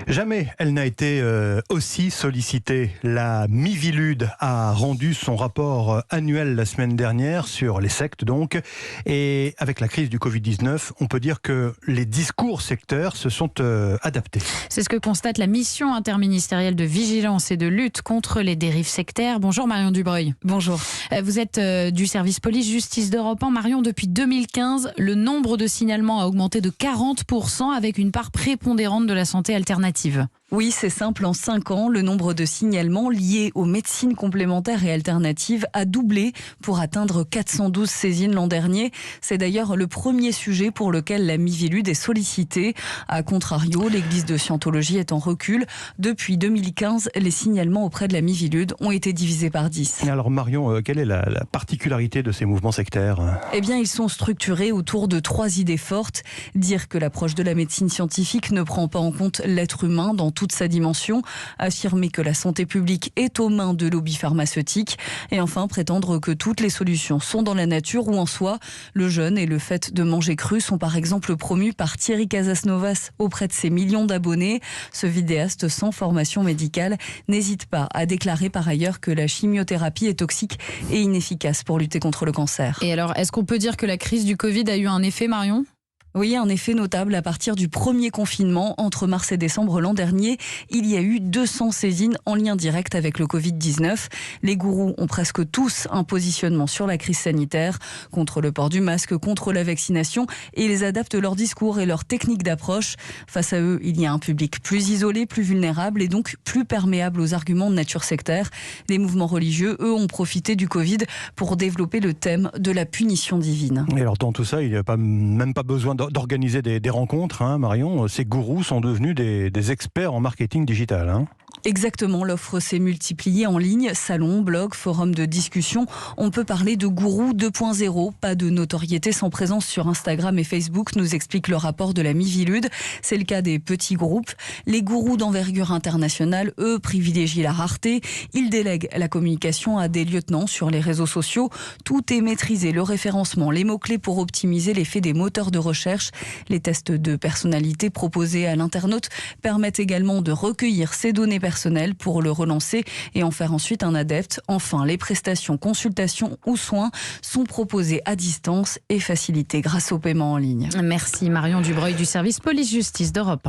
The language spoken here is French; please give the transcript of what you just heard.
Jamais elle n'a été aussi sollicitée. La Miviludes a rendu son rapport annuel la semaine dernière sur les sectes donc. Et avec la crise du Covid-19, on peut dire que les discours sectaires se sont adaptés. C'est ce que constate la mission interministérielle de vigilance et de lutte contre les dérives sectaires. Bonjour Marion Dubreuil. Bonjour. Vous êtes du service police-justice d'Europe 1. Marion, depuis 2015, le nombre de signalements a augmenté de 40% avec une part prépondérante de la santé alternative. Oui, c'est simple. En 5 ans, le nombre de signalements liés aux médecines complémentaires et alternatives a doublé pour atteindre 412 saisines l'an dernier. C'est d'ailleurs le premier sujet pour lequel la Miviludes est sollicitée. A contrario, l'église de Scientologie est en recul. Depuis 2015, les signalements auprès de la Miviludes ont été divisés par 10. Alors Marion, quelle est la particularité de ces mouvements sectaires ? Eh bien, ils sont structurés autour de 3 idées fortes. Dire que l'approche de la médecine scientifique ne prend pas en compte l'être humain dans toute sa dimension, affirmer que la santé publique est aux mains de lobbies pharmaceutiques et enfin prétendre que toutes les solutions sont dans la nature ou en soi. Le jeûne et le fait de manger cru sont par exemple promus par Thierry Casasnovas auprès de ses millions d'abonnés. Ce vidéaste sans formation médicale n'hésite pas à déclarer par ailleurs que la chimiothérapie est toxique et inefficace pour lutter contre le cancer. Et alors, est-ce qu'on peut dire que la crise du Covid a eu un effet, Marion ? Oui, un effet notable à partir du premier confinement. Entre mars et décembre l'an dernier, il y a eu 200 saisines en lien direct avec le Covid-19. Les gourous ont presque tous un positionnement sur la crise sanitaire, contre le port du masque, contre la vaccination, et ils adaptent leur discours et leur technique d'approche. Face à eux, il y a un public plus isolé, plus vulnérable et donc plus perméable aux arguments de nature sectaire. Les mouvements religieux, eux, ont profité du Covid pour développer le thème de la punition divine. Et alors dans tout ça, il n'y a même pas besoin d'organiser des rencontres, hein, Marion. Ces gourous sont devenus des experts en marketing digital. Hein. Exactement, l'offre s'est multipliée en ligne, salons, blogs, forums de discussion. On peut parler de gourou 2.0, pas de notoriété sans présence sur Instagram et Facebook, nous explique le rapport de la Miviludes. C'est le cas des petits groupes. Les gourous d'envergure internationale, eux, privilégient la rareté. Ils délèguent la communication à des lieutenants sur les réseaux sociaux. Tout est maîtrisé, le référencement, les mots-clés pour optimiser l'effet des moteurs de recherche. Les tests de personnalité proposés à l'internaute permettent également de recueillir ces données personnelles pour le relancer et en faire ensuite un adepte. Enfin, les prestations, consultations ou soins sont proposés à distance et facilités grâce au paiement en ligne. Merci Marion Dubreuil du service police-justice d'Europe 1.